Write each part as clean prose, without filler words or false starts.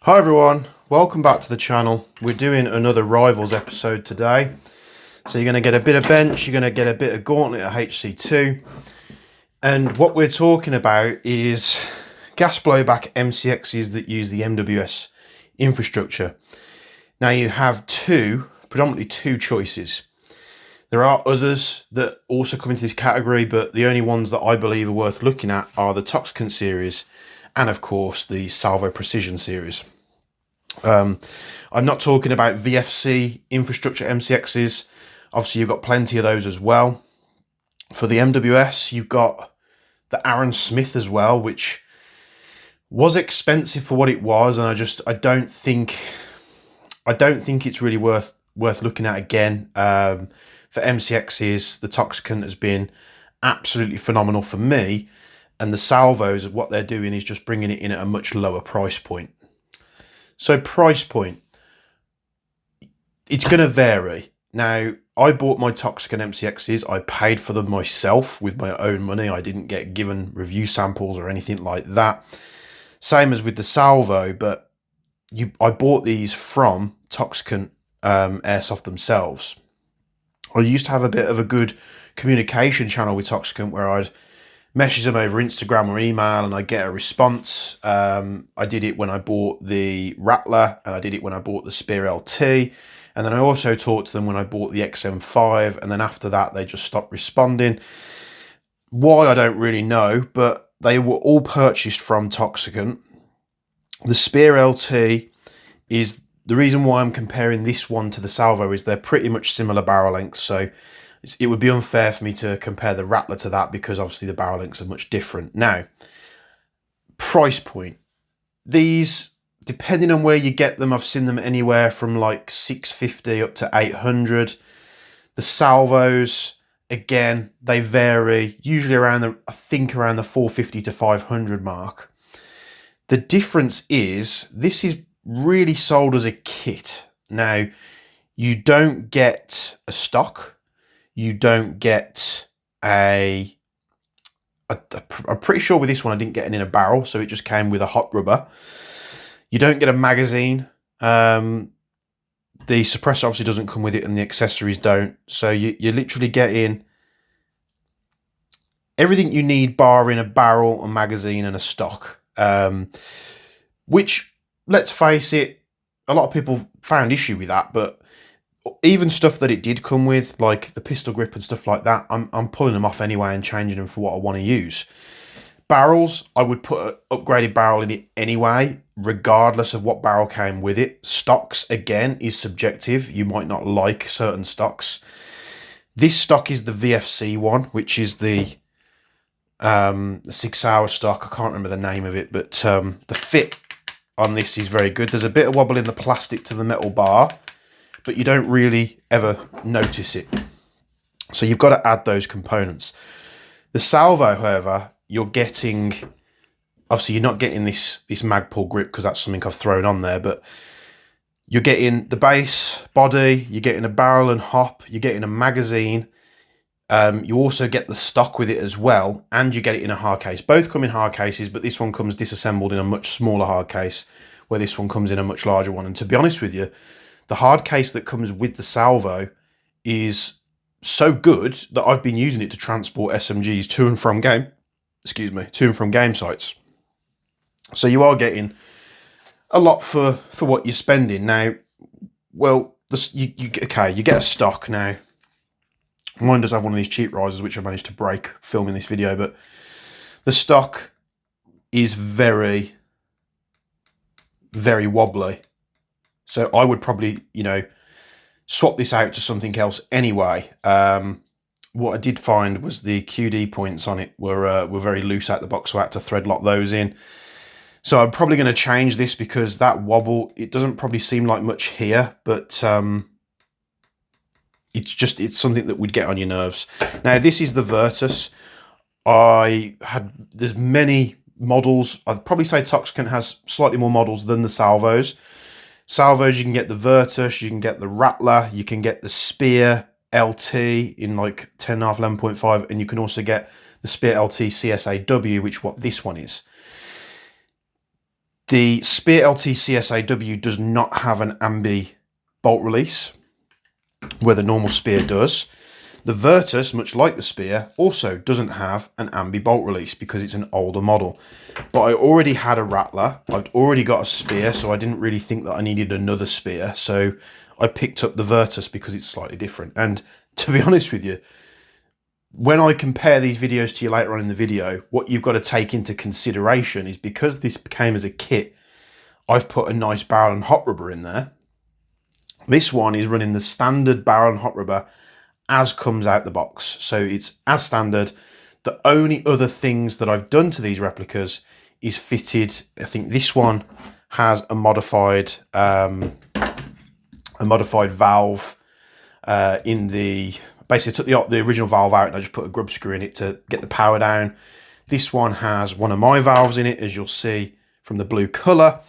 Hi everyone, welcome back to the channel. We're doing another Rivals episode today. So you're going to get a bit of bench, you're going to get a bit of Gauntlet at HC2. And what we're talking about is gas blowback MCXs that use the MWS infrastructure. Now you have predominantly two choices. There are others that also come into this category, but the only ones that I believe are worth looking at are the Toxicant series and of course the Salvo Precision series. I'm not talking about VFC infrastructure MCXs. Obviously, you've got plenty of those as well. For the MWS, you've got the Aaron Smith as well, which was expensive for what it was, and I don't think it's really worth looking at again. For MCXs, the Toxicant has been absolutely phenomenal for me, and the Salvos, what they're doing is just bringing it in at a much lower price point. So price point, it's going to vary. Now, I bought my Toxicant MCXs. I paid for them myself with my own money. I didn't get given review samples or anything like that. Same as with the Salvo, but I bought these from Toxicant Airsoft themselves. I used to have a bit of a good communication channel with Toxicant where I'd message them over Instagram or email and I get a response. I did it when I bought the Rattler and I did it when I bought the Spear LT. And then I also talked to them when I bought the XM5. And then after that, they just stopped responding. Why, I don't really know, but they were all purchased from Toxicant. The Spear LT is the reason why I'm comparing this one to the Salvo is they're pretty much similar barrel lengths. So it would be unfair for me to compare the Rattler to that because obviously the barrel lengths are much different. Now, price point. These, depending on where you get them, I've seen them anywhere from like $650 up to $800. The Salvos, again, they vary, usually around the $450 to $500 mark. The difference is this is really sold as a kit. Now, you don't get a stock. You don't get I'm pretty sure with this one I didn't get it in a barrel, so it just came with a hot rubber. You don't get a magazine. The suppressor obviously doesn't come with it and the accessories don't. So you're literally getting everything you need barring a barrel, a magazine and a stock. Which, let's face it, a lot of people found issue with that, but even stuff that it did come with, like the pistol grip and stuff like that, I'm pulling them off anyway and changing them for what I want to use. Barrels, I would put an upgraded barrel in it anyway, regardless of what barrel came with it. Stocks, again, is subjective. You might not like certain stocks. This stock is the VFC one, which is the 6 hour stock. I can't remember the name of it, but the fit on this is very good. There's a bit of wobble in the plastic to the metal bar, but you don't really ever notice it. So you've got to add those components. The Salvo, however, you're getting, obviously you're not getting this Magpul grip because that's something I've thrown on there, but you're getting the base body, you're getting a barrel and hop, you're getting a magazine. You also get the stock with it as well, and you get it in a hard case. Both come in hard cases, but this one comes disassembled in a much smaller hard case, where this one comes in a much larger one. And to be honest with you, the hard case that comes with the Salvo is so good that I've been using it to transport SMGs to and from game sites. So you are getting a lot for what you're spending. Now, well, you get a stock now. Mine does have one of these cheap risers, which I managed to break filming this video, but the stock is very, very wobbly. So I would probably, swap this out to something else anyway. What I did find was the QD points on it were very loose out the box, so I had to thread lock those in. So I'm probably going to change this because that wobble, it doesn't probably seem like much here, but it's something that would get on your nerves. Now, this is the Virtus. There's many models. I'd probably say Toxicant has slightly more models than the Salvos. Salvos, you can get the Virtus, you can get the Rattler, you can get the Spear LT in like 10.5, 11.5, and you can also get the Spear LT CSAW, which what this one is. The Spear LT CSAW does not have an ambi bolt release, where the normal Spear does. The Virtus, much like the Spear, also doesn't have an ambi bolt release because it's an older model. But I already had a Rattler, I'd already got a Spear, so I didn't really think that I needed another Spear. So I picked up the Virtus because it's slightly different. And to be honest with you, when I compare these videos to you later on in the video, what you've got to take into consideration is because this came as a kit, I've put a nice barrel and hot rubber in there. This one is running the standard barrel and hot rubber as comes out the box. So it's as standard. The only other things that I've done to these replicas is fitted, I think this one has a modified valve in the, basically took the original valve out and I just put a grub screw in it to get the power down. This one has one of my valves in it, as you'll see from the blue colour.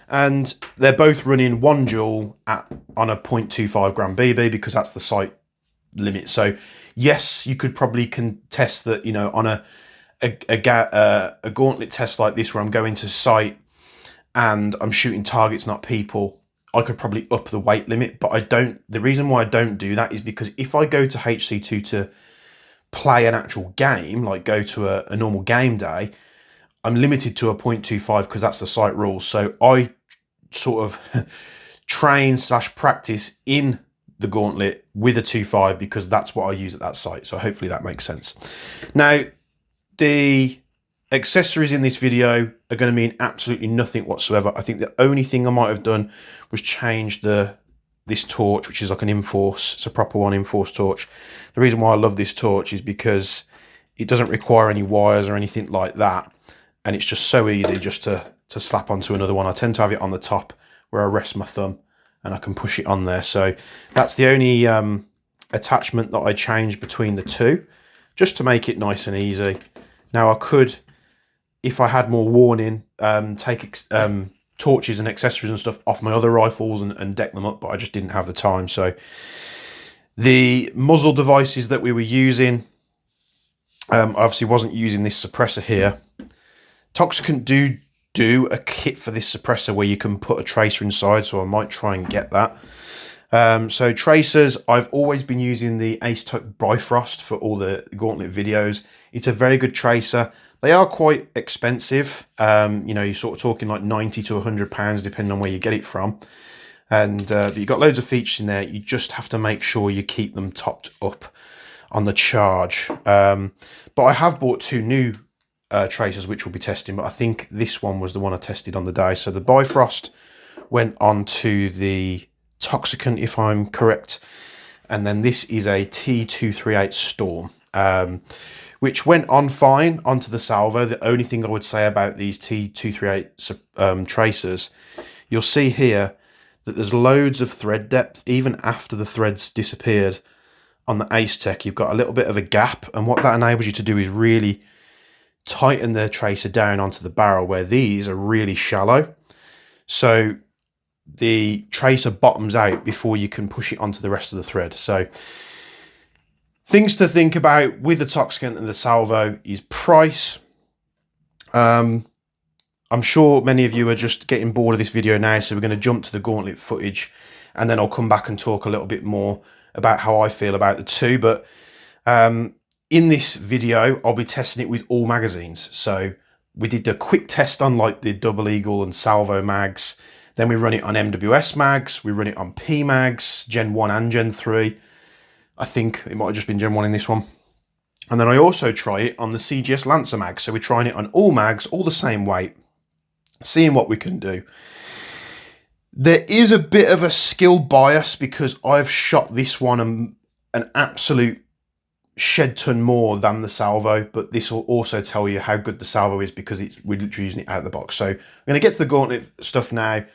And they're both running 1 joule on a 0.25 gram BB because that's the site limit. So yes, you could probably contest that, you know, on a gauntlet test like this where I'm going to site and I'm shooting targets, not people, I could probably up the weight limit, but I don't. The reason why I don't do that is because if I go to HC2 to play an actual game, like go to a normal game day, I'm limited to a 0.25 because that's the site rules. So I sort of train / practice in the Gauntlet with a 2.5 because that's what I use at that site. So hopefully that makes sense. Now, the accessories in this video are going to mean absolutely nothing whatsoever. I think the only thing I might have done was change this torch, which is like an Inforce. It's a proper one, Inforce torch. The reason why I love this torch is because it doesn't require any wires or anything like that. And it's just so easy just to slap onto another one. I tend to have it on the top where I rest my thumb and I can push it on there. So that's the only attachment that I changed between the two, just to make it nice and easy. Now I could, if I had more warning, take torches and accessories and stuff off my other rifles and deck them up, but I just didn't have the time. So the muzzle devices that we were using, I obviously wasn't using this suppressor here. Toxicant do a kit for this suppressor where you can put a tracer inside, so I might try and get that. So tracers, I've always been using the Ace-Type Bifrost for all the Gauntlet videos. It's a very good tracer. They are quite expensive. You know, you're sort of talking like 90 to 100 pounds, depending on where you get it from. And but you've got loads of features in there. You just have to make sure you keep them topped up on the charge. But I have bought 2 new tracers which we'll be testing, but I think this one was the one I tested on the day. So the Bifrost went on to the Toxicant, if I'm correct, and then this is a T238 Storm, which went on fine onto the Salvo. The only thing I would say about these T238 tracers, you'll see here that there's loads of thread depth even after the threads disappeared. On the Ace Tech, you've got a little bit of a gap, and what that enables you to do is really tighten the tracer down onto the barrel, where these are really shallow. So the tracer bottoms out before you can push it onto the rest of the thread. So things to think about with the Toxicant and the Salvo is price. I'm sure many of you are just getting bored of this video now, so we're going to jump to the Gauntlet footage, and then I'll come back and talk a little bit more about how I feel about the two. But in this video, I'll be testing it with all magazines. So we did a quick test on like the Double Eagle and Salvo mags. Then we run it on MWS mags. We run it on P mags, Gen 1 and Gen 3. I think it might have just been Gen 1 in this one. And then I also try it on the CGS Lancer mag. So we're trying it on all mags, all the same weight, seeing what we can do. There is a bit of a skill bias because I've shot this one an absolute shed ton more than the Salvo, but this will also tell you how good the Salvo is because we're literally using it out of the box. So I'm going to get to the Gauntlet stuff now.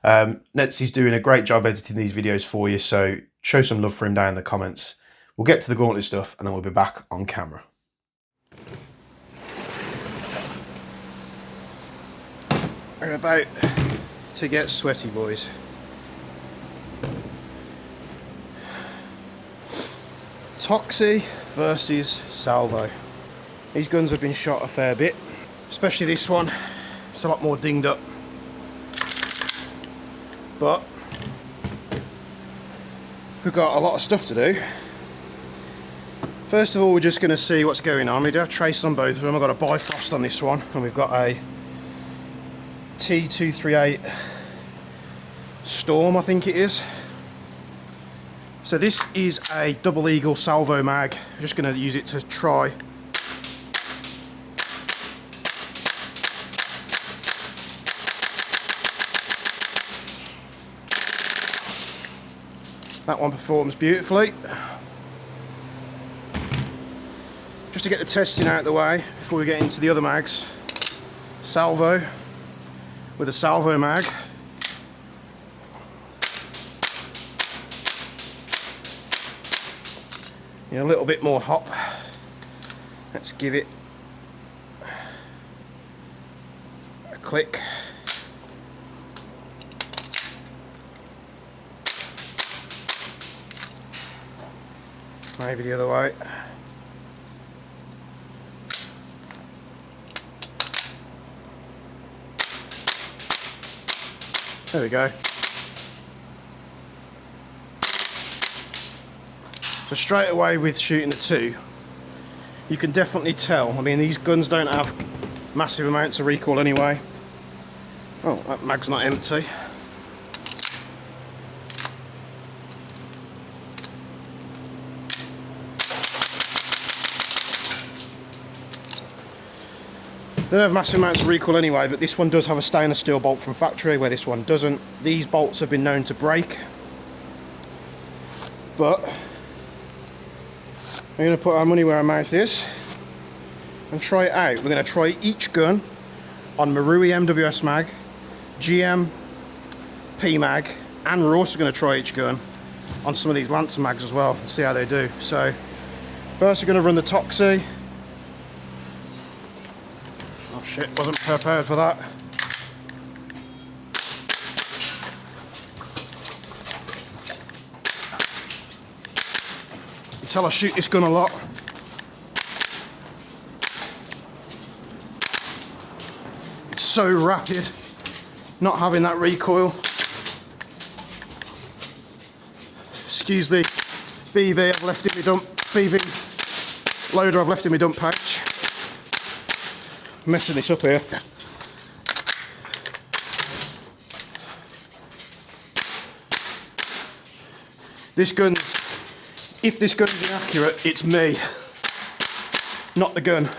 Netsy's doing a great job editing these videos for you, so show some love for him down in the comments. We'll get to the Gauntlet stuff and then we'll be back on camera. We're about to get sweaty, boys. Toxie versus Salvo. These guns have been shot a fair bit, especially this one. It's a lot more dinged up but we've got a lot of stuff to do. First of all, we're just going to see what's going on. We do have traces on both of them. I've got a Bifrost on this one, and we've got a T238 Storm, I think it is. So this is a double eagle salvo mag. I'm just going to use it to try. That one performs beautifully. Just to get the testing out of the way before we get into the other mags. Salvo with a Salvo mag. A little bit more hop. Let's give it a click. Maybe the other way. There we go. So straight away with shooting the 2, you can definitely tell. I mean, these guns don't have massive amounts of recoil anyway. Oh, that mag's not empty. They don't have massive amounts of recoil anyway, but this one does have a stainless steel bolt from factory, where this one doesn't. These bolts have been known to break, but we're going to put our money where our mouth is and try it out. We're going to try each gun on Marui MWS mag, GM P mag, and we're also going to try each gun on some of these Lancer mags as well and see how they do. So first we're going to run the Toxie. Oh shit, wasn't prepared for that. You tell I shoot this gun a lot. It's so rapid, not having that recoil. Excuse the BB I've left in my dump, BB loader I've left in my dump pouch. Messing this up here. This gun, if this gun is inaccurate, it's me, not the gun.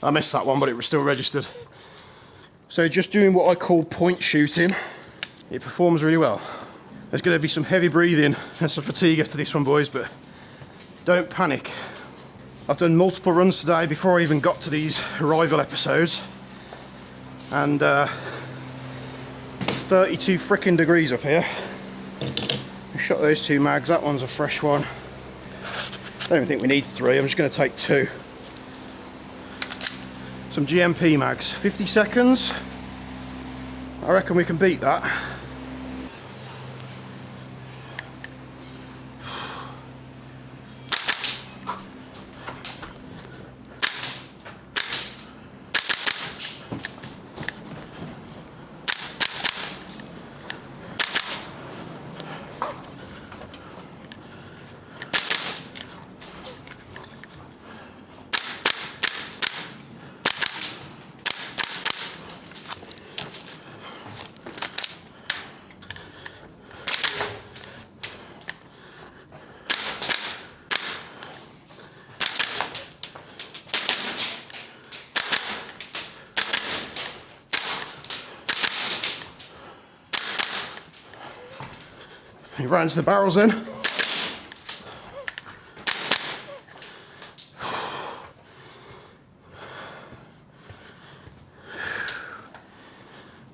I missed that one, but it was still registered. So just doing what I call point shooting, it performs really well. There's going to be some heavy breathing and some fatigue after this one, boys, but don't panic. I've done multiple runs today before I even got to these arrival episodes, and it's 32 frickin' degrees up here. I shot those 2 mags. That one's a fresh one. I don't even think we need 3. I'm just going to take 2. Some GMP mags, 50 seconds. I reckon we can beat that. He rounds the barrels in. I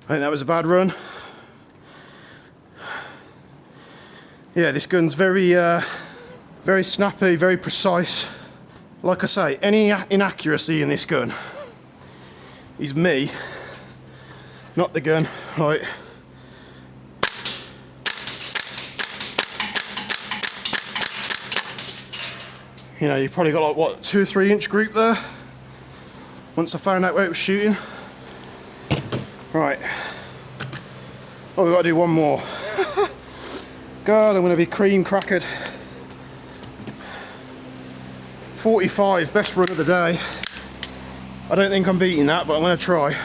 think that was a bad run. Yeah, this gun's very snappy, very precise. Like I say, any inaccuracy in this gun is me, not the gun. Right. You know, you've probably got like, what, 2 or 3 inch group there. Once I found out where it was shooting. Right. Oh, we've got to do one more. God, I'm going to be cream crackered. 45, best run of the day. I don't think I'm beating that, but I'm going to try.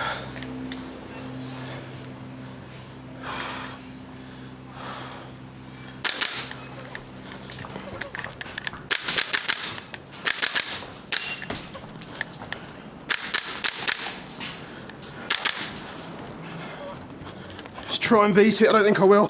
Let's try and beat it. I don't think I will.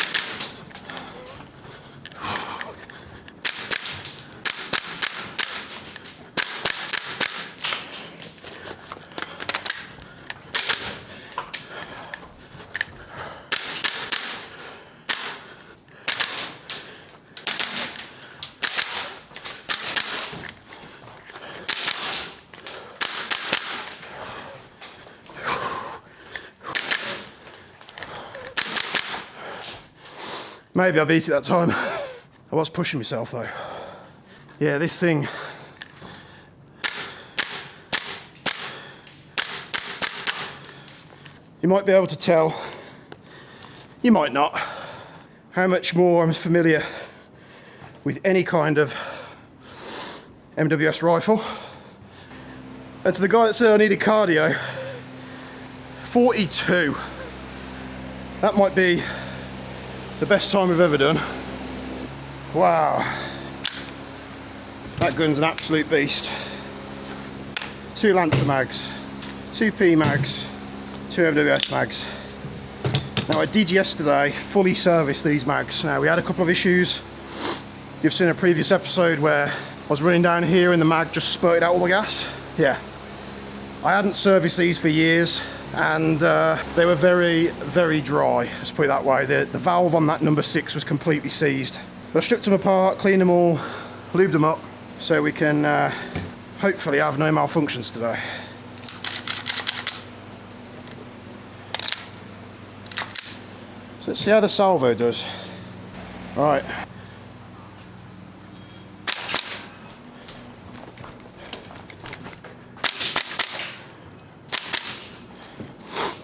Maybe I beat it that time. I was pushing myself though. Yeah, this thing. You might be able to tell, you might not, how much more I'm familiar with any kind of MWS rifle. And to the guy that said I needed cardio, 42. That might be the best time we've ever done. Wow. That gun's an absolute beast. 2 Lancer mags, 2 P mags, 2 MWS mags. Now I did yesterday fully service these mags. Now we had a couple of issues. You've seen a previous episode where I was running down here and the mag just spurted out all the gas. Yeah. I hadn't serviced these for years. And they were very, very dry, let's put it that way. The valve on that number 6 was completely seized. But I stripped them apart, cleaned them all, lubed them up, so we can hopefully have no malfunctions today. So let's see how the Salvo does. All right.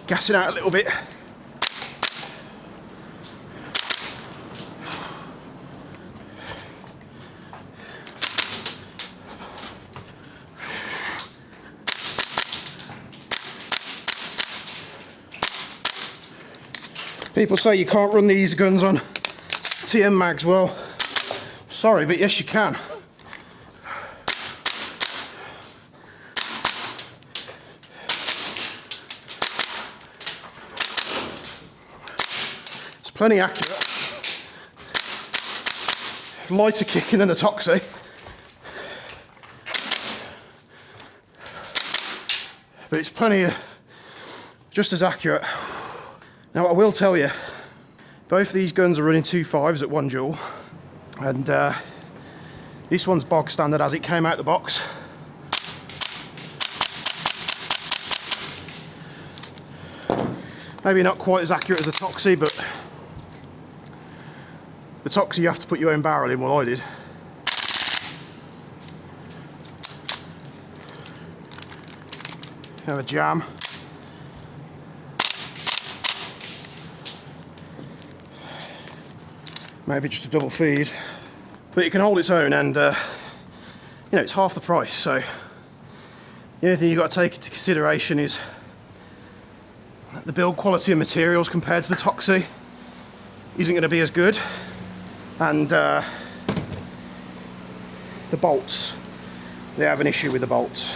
Gassing out a little bit. People say you can't run these guns on TM mags. Well, sorry, but yes you can. Plenty accurate. Lighter kicking than the Toxie. But it's just as accurate. Now I will tell you, both these guns are running 2.5s at 1 joule. And this one's bog standard as it came out the box. Maybe not quite as accurate as the Toxie, but the Toxie you have to put your own barrel in, well I did. Have a jam. Maybe just a double feed. But it can hold its own and, you know, it's half the price, so the only thing you've got to take into consideration is the build quality of materials compared to the Toxie isn't going to be as good. And the bolts, they have an issue with the bolts.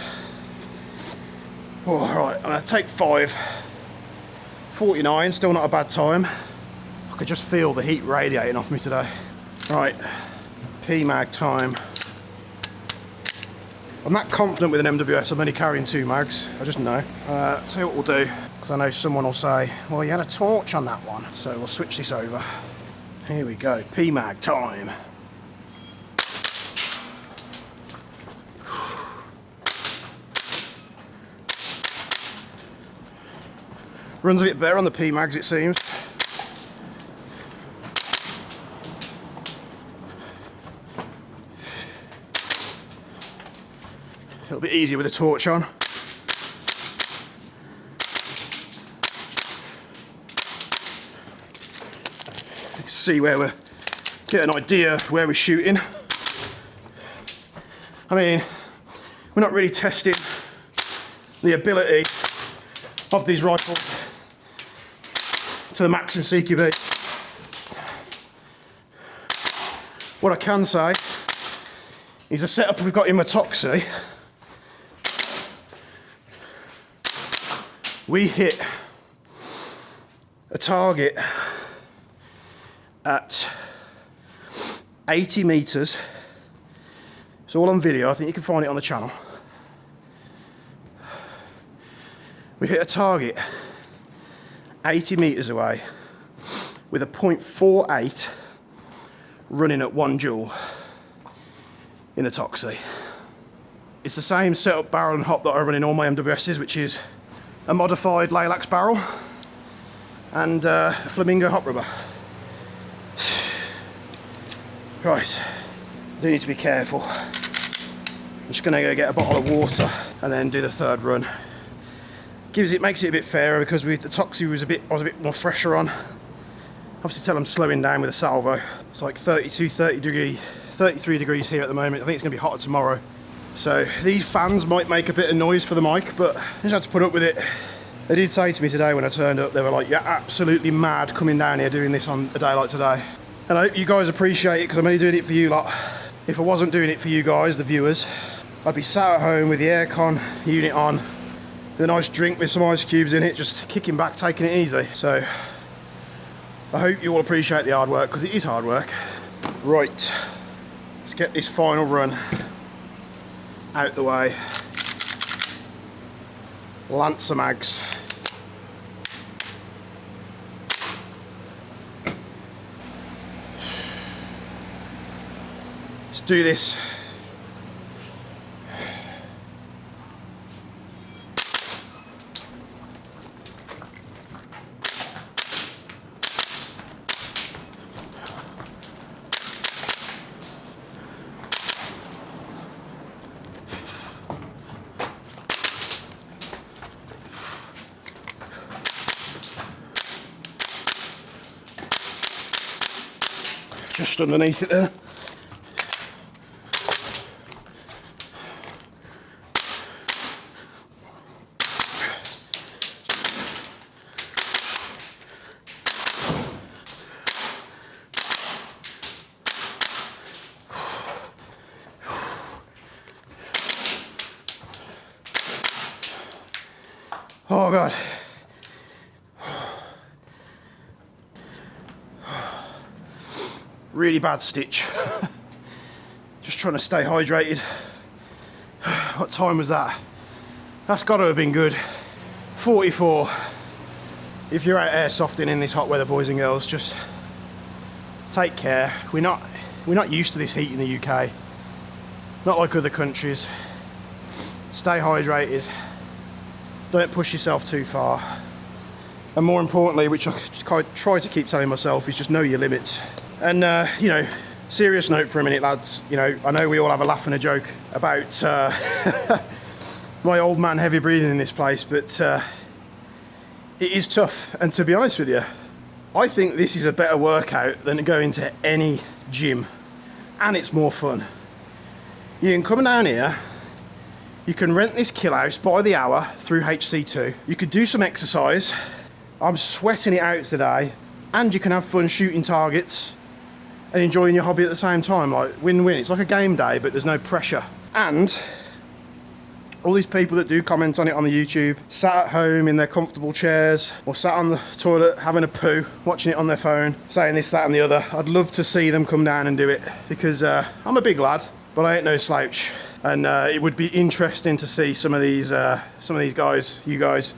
Oh, right, I'm going to take 5.49, still not a bad time. I could just feel the heat radiating off me today. Right, P-mag time. I'm not confident with an MWS, I'm only carrying 2 mags, I just know. Tell you what we'll do, because I know someone will say, well you had a torch on that one, so we'll switch this over. Here we go, P-mag time. Runs a bit better on the P-mags it seems. little bit easier with a torch on. You can see where we're, get an idea of where we're shooting. I mean, we're not really testing the ability of these rifles to the max in CQB. What I can say is the setup we've got in my Toxie, we hit a target at 80 meters. It's all on video, I think you can find it on the channel. We hit a target 80 meters away with a .48 running at 1 joule in the Toxie. It's the same setup barrel and hop that I run in all my MWSs, which is a modified Lilacs barrel and a Flamingo hop rubber. Right, I do need to be careful. I'm just gonna go get a bottle of water and then do the third run. Makes it a bit fairer because with the Toxie I was a bit more fresher on. Obviously tell I'm slowing down with a Salvo. It's like 33 degrees here at the moment. I think it's gonna be hotter tomorrow. So these fans might make a bit of noise for the mic, but I just had to put up with it. They did say to me today when I turned up, they were like, "You're absolutely mad coming down here doing this on a day like today." And I hope you guys appreciate it because I'm only doing it for you lot. If I wasn't doing it for you guys, the viewers, I'd be sat at home with the aircon unit on, with a nice drink with some ice cubes in it, just kicking back, taking it easy. So I hope you all appreciate the hard work because it is hard work. Right, let's get this final run out the way. Lance some mags. Let's do this. Just underneath it there. Oh God. Really bad stitch. Just trying to stay hydrated. What time was that? That's got to have been good. 44. If you're out airsofting in this hot weather, boys and girls, just take care. We're not used to this heat in the UK. Not like other countries. Stay hydrated. Don't push yourself too far. And more importantly, which I try to keep telling myself, is just know your limits. And, you know, serious note for a minute, lads. You know, I know we all have a laugh and a joke about my old man heavy breathing in this place, but it is tough. And to be honest with you, I think this is a better workout than going to any gym. And it's more fun. You can come down here, you can rent this kill house by the hour through HC2. You could do some exercise. I'm sweating it out today. And you can have fun shooting targets and enjoying your hobby at the same time. Like win-win. It's like a game day, but there's no pressure. And all these people that do comment on it on the YouTube, sat at home in their comfortable chairs or sat on the toilet having a poo, watching it on their phone, saying this, that and the other. I'd love to see them come down and do it because I'm a big lad, but I ain't no slouch. And it would be interesting to see some of these guys, you guys,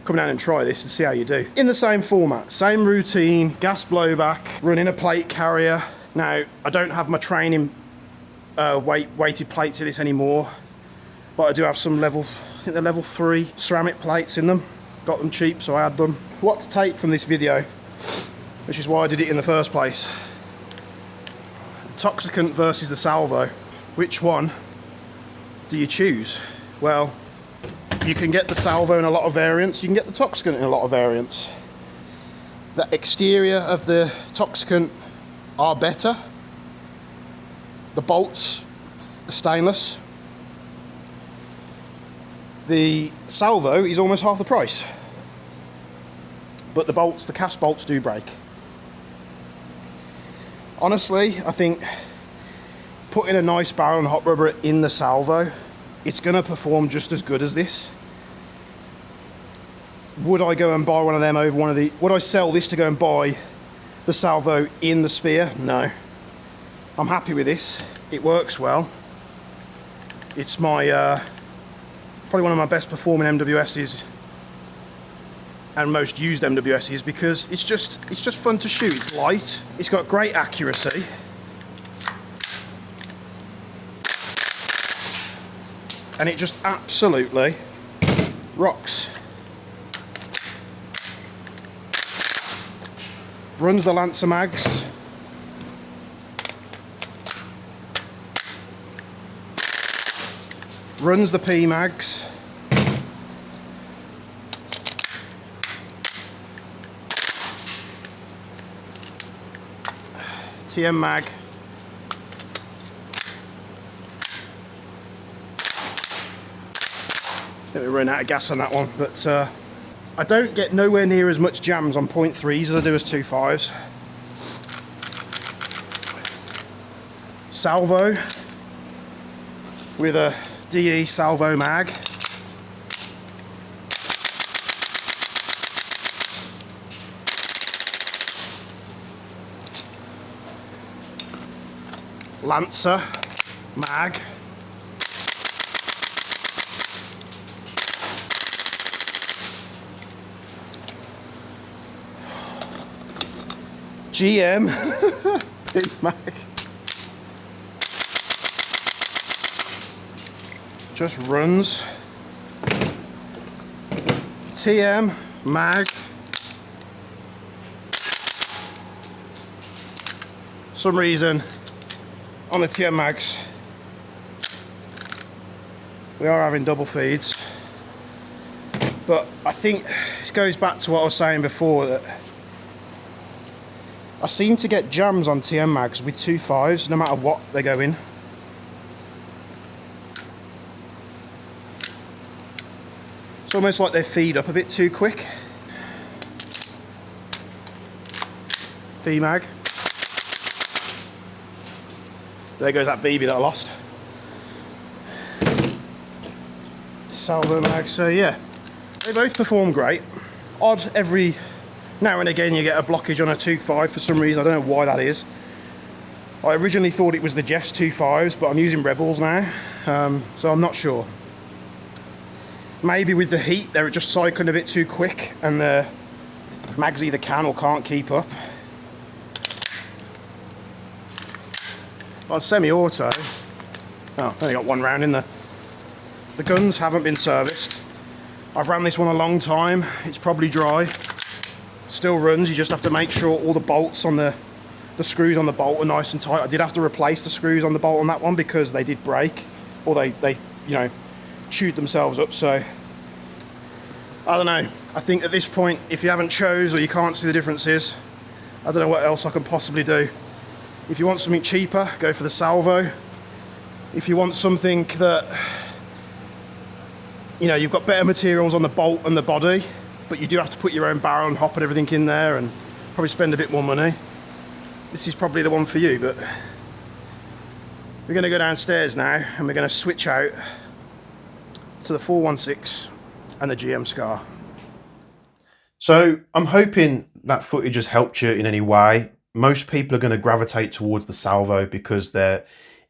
come down and try this and see how you do. In the same format, same routine, gas blowback, running a plate carrier. Now, I don't have my training weighted plates in this anymore, but I do have some I think they're level 3 ceramic plates in them. Got them cheap, so I had them. What to take from this video, which is why I did it in the first place. The Toxicant versus the Salvo. Which one do you choose? Well, you can get the Salvo in a lot of variants. You can get the Toxicant in a lot of variants. The exterior of the Toxicant are better. The bolts are stainless. The Salvo is almost half the price. But the bolts, the cast bolts, do break. Honestly, I think putting a nice barrel and hot rubber in the Salvo, it's going to perform just as good as this. Would I go and buy one of them over one of the... Would I sell this to go and buy the Salvo in the Spear? No. I'm happy with this. It works well. It's my... probably one of my best performing MWSs and most used MWSs because it's just fun to shoot. It's light. It's got great accuracy. And it just absolutely rocks. Runs the Lancer mags. Runs the P mags. TM mag. I think we ran out of gas on that one, but I don't get nowhere near as much jams on 0.3s as I do as 2.5s. Salvo with a DE Salvo mag. Lancer mag. GM pin mag. Just runs. TM mag. Some reason on the TM mags we are having double feeds, but I think this goes back to what I was saying before, that I seem to get jams on TM mags with 2.5s no matter what they go in. It's almost like they feed up a bit too quick. B mag. There goes that BB that I lost. Salvo mag, so yeah, they both perform great. Odd every now and again you get a blockage on a 2.5 for some reason, I don't know why that is. I originally thought it was the Jeff's 2.5s, but I'm using Rebels now, so I'm not sure. Maybe with the heat they're just cycling a bit too quick and the mags either can or can't keep up. On semi-auto, oh, only got one round in there. The guns haven't been serviced. I've ran this one a long time. It's probably dry. Still runs. You just have to make sure all the bolts on the screws on the bolt are nice and tight. I did have to replace the screws on the bolt on that one because they did break, or they you know, chewed themselves up. So I don't know. I think at this point, if you haven't chose or you can't see the differences, I don't know what else I can possibly do. If you want something cheaper, go for the Salvo. If you want something that, you know, you've got better materials on the bolt and the body, but you do have to put your own barrel and hop and everything in there and probably spend a bit more money, this is probably the one for you. But we're going to go downstairs now and we're going to switch out to the 416 and the GM Scar. So I'm hoping that footage has helped you in any way. Most people are going to gravitate towards the Salvo because they're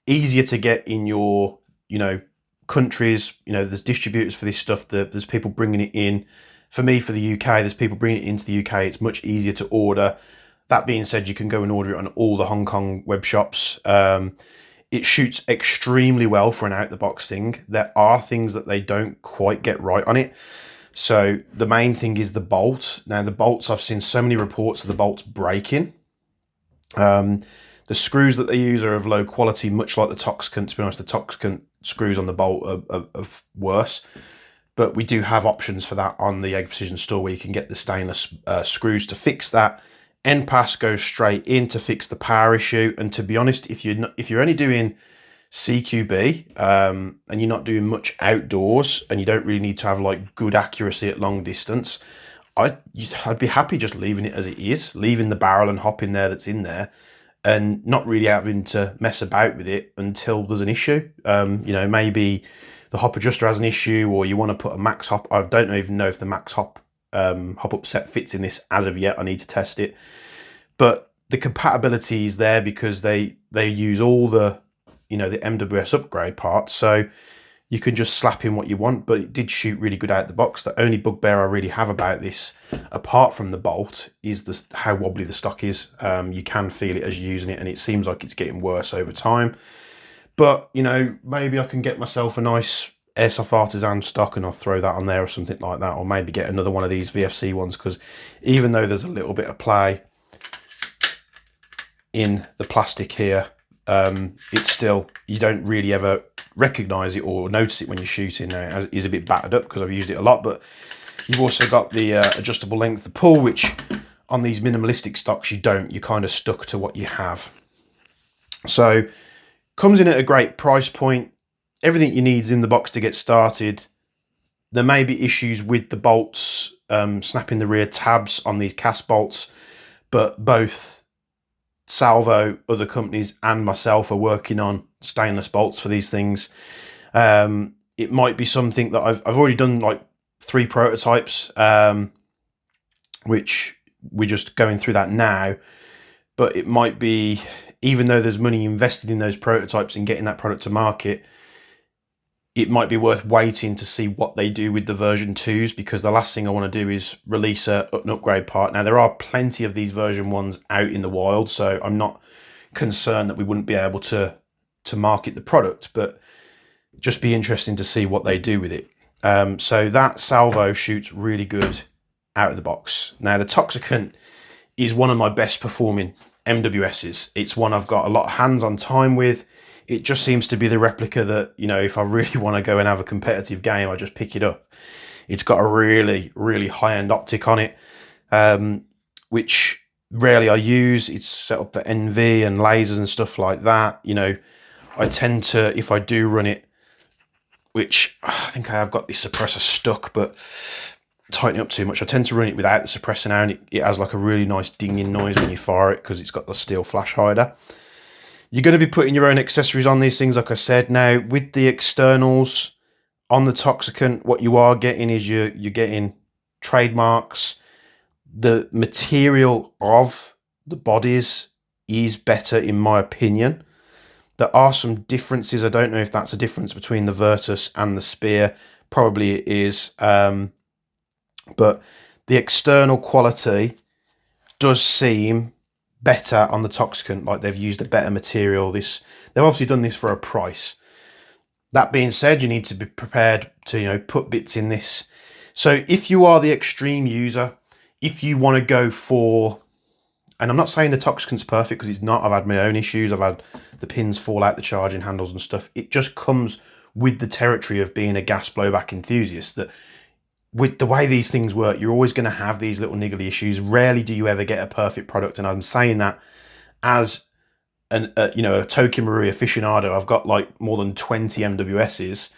easier to get in your, you know, countries. You know, there's distributors for this stuff. There's people bringing it in. For me, for the UK, there's people bringing it into the UK. It's much easier to order. That being said, you can go and order it on all the Hong Kong web shops. It shoots extremely well for an out-the-box thing. There are things that they don't quite get right on it. So the main thing is the bolt. Now, the bolts, I've seen so many reports of the bolts breaking. The screws that they use are of low quality, much like the Toxicant. To be honest, the Toxicant screws on the bolt are worse. But we do have options for that on the Egg Precision store, where you can get the stainless screws to fix that. End pass goes straight in to fix the power issue. And to be honest, if you're only doing CQB and you're not doing much outdoors, and you don't really need to have like good accuracy at long distance, I'd be happy just leaving it as it is, leaving the barrel and hop in there that's in there, and not really having to mess about with it until there's an issue. You know, maybe the hop adjuster has an issue, or you want to put a max hop. I don't even know if the max hop up set fits in this as of yet. I need to test it, but the compatibility is there because they use all the, you know, the MWS upgrade parts, so you can just slap in what you want. But it did shoot really good out the box. The only bugbear I really have about this, apart from the bolt, is how wobbly the stock is. You can feel it as you're using it, and it seems like it's getting worse over time. But, you know, maybe I can get myself a nice Airsoft Artisan stock and I'll throw that on there or something like that, or maybe get another one of these VFC ones, because even though there's a little bit of play in the plastic here, it's still, you don't really ever recognize it or notice it when you're shooting. Now it is a bit battered up because I've used it a lot, but you've also got the adjustable length of pull, which on these minimalistic stocks you don't. You're kind of stuck to what you have. So comes in at a great price point. Everything you need is in the box to get started. There may be issues with the bolts, snapping the rear tabs on these cast bolts, but both Salvo, other companies, and myself are working on stainless bolts for these things. It might be something that I've already done like 3 prototypes, which we're just going through that now. But it might be, even though there's money invested in those prototypes and getting that product to market, it might be worth waiting to see what they do with the version 2s, because the last thing I want to do is release an upgrade part. Now, there are plenty of these version 1s out in the wild, so I'm not concerned that we wouldn't be able to market the product, but just be interesting to see what they do with it. So that Salvo shoots really good out of the box. Now, the Toxicant is one of my best performing MWSs. It's one I've got a lot of hands-on time with. It just seems to be the replica that, you know, if I really want to go and have a competitive game, I just pick it up. It's got a really, really high-end optic on it, which rarely I use. It's set up for NV and lasers and stuff like that. You know, I tend to, if I do run it, which I think I have got this suppressor stuck, but tighten it up too much, I tend to run it without the suppressor now, and it has like a really nice dinging noise when you fire it because it's got the steel flash hider. You're going to be putting your own accessories on these things, like I said. Now, with the externals on the Toxicant, what you are getting is you're getting trademarks. The material of the bodies is better, in my opinion. There are some differences. I don't know if that's a difference between the Virtus and the Spear. Probably it is. But the external quality does seem better on the Toxicant, like they've used a better material. They've obviously done this for a price. That being said, you need to be prepared to, you know, put bits in this. So if you are the extreme user, if you want to go for, and I'm not saying the Toxicant's perfect, because it's not. I've had my own issues. I've had the pins fall out the charging handles and stuff. It just comes with the territory of being a gas blowback enthusiast, that with the way these things work, you're always going to have these little niggly issues. Rarely do you ever get a perfect product, and I'm saying that as a Toki Marui aficionado. I've got like more than 20 MWSs.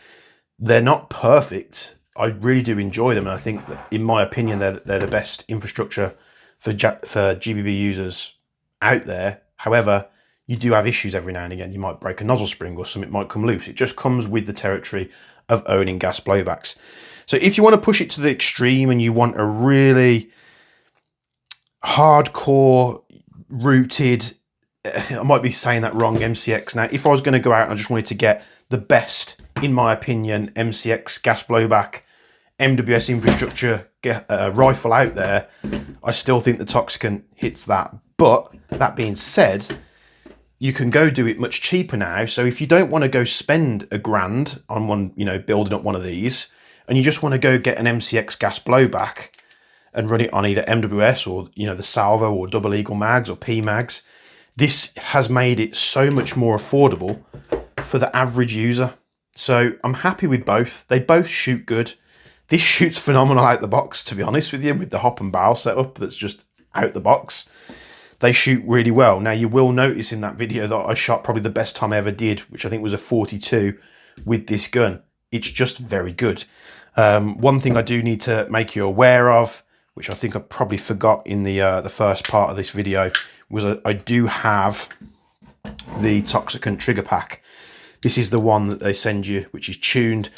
They're not perfect. I really do enjoy them, and I think that, in my opinion, they're the best infrastructure for GBB users out there. However, you do have issues every now and again. You might break a nozzle spring or something might come loose. It just comes with the territory of owning gas blowbacks. So if you want to push it to the extreme and you want a really hardcore rooted, I might be saying that wrong, MCX. Now, if I was going to go out and I just wanted to get the best, in my opinion, MCX gas blowback, MWS infrastructure rifle out there, I still think the Toxicant hits that. But that being said, you can go do it much cheaper now. So if you don't want to go spend $1,000 on one, you know, building up one of these, and you just want to go get an MCX gas blowback and run it on either MWS or, you know, the Salvo or Double Eagle mags or P mags, this has made it so much more affordable for the average user. So I'm happy with both. They both shoot good. This shoots phenomenal out the box, to be honest with you, with the hop and barrel setup that's just out the box. They shoot really well. Now, you will notice in that video that I shot probably the best time I ever did, which I think was a 42 with this gun. It's just very good. One thing I do need to make you aware of, which I think I probably forgot in the first part of this video, was I do have the Toxicant trigger pack. This is the one that they send you, which is tuned.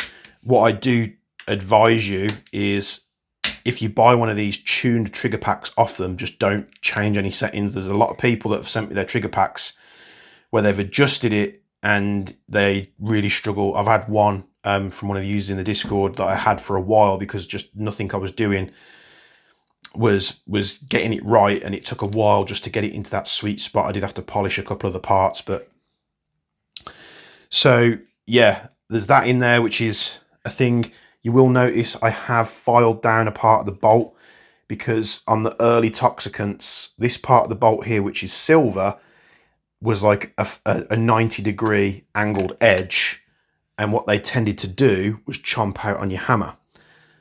What I do advise you is, if you buy one of these tuned trigger packs off them, just don't change any settings. There's a lot of people that have sent me their trigger packs where they've adjusted it and they really struggle. I've had one from one of the users in the Discord that I had for a while, because just nothing I was doing was getting it right, and it took a while just to get it into that sweet spot. I did have to polish a couple of the parts, but so yeah, there's that in there, which is a thing. You will notice I have filed down a part of the bolt, because on the early Toxicants, this part of the bolt here, which is silver, was like a 90-degree angled edge, and what they tended to do was chomp out on your hammer.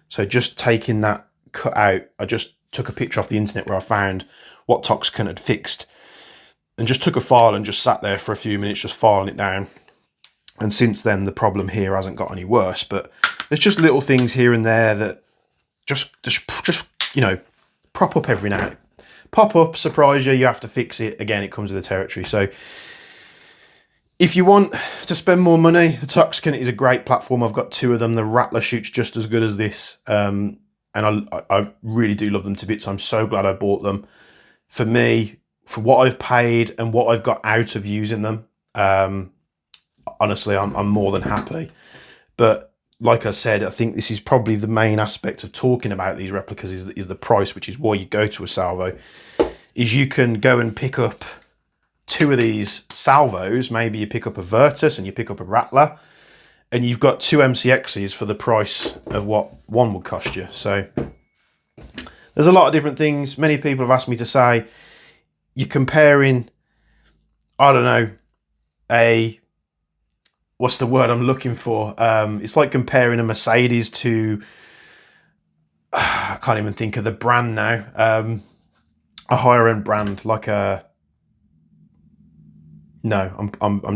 So just taking that cut out, I just took a picture off the internet where I found what Toxicant had fixed, and just took a file and just sat there for a few minutes just filing it down. And since then, the problem here hasn't got any worse, but there's just little things here and there that just you know, prop up every now. Pop up, surprise you, you have to fix it. Again, it comes with the territory. So if you want to spend more money, the Toxicant is a great platform. I've got two of them. The Rattler shoots just as good as this. And I really do love them to bits. I'm so glad I bought them. For me, for what I've paid and what I've got out of using them, honestly, I'm more than happy. But like I said, I think this is probably the main aspect of talking about these replicas is the price, which is why you go to a Salvo. Is you can go and pick up two of these Salvos, maybe you pick up a Virtus and you pick up a Rattler, and you've got two MCXs for the price of what one would cost you. So there's a lot of different things. Many people have asked me to say, you're comparing, I don't know, what's the word I'm looking for? It's like comparing a Mercedes to, I can't even think of the brand now. A higher end brand, like I'm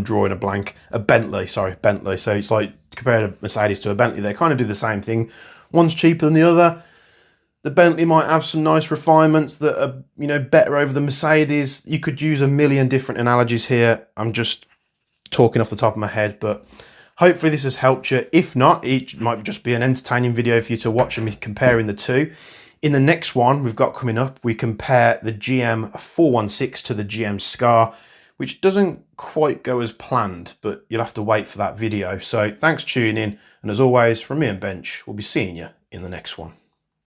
drawing a blank. A Bentley, sorry, Bentley. So it's like comparing a Mercedes to a Bentley. They kind of do the same thing. One's cheaper than the other. The Bentley might have some nice refinements that are, you know, better over the Mercedes. You could use a million different analogies here. I'm just talking off the top of my head, but hopefully this has helped you. If not, it might just be an entertaining video for you to watch and me comparing the two. In the next one we've got coming up, we compare the GM 416 to the GM Scar, which doesn't quite go as planned, but you'll have to wait for that video. So thanks for tuning in, and as always, from me and Bench, we'll be seeing you in the next one.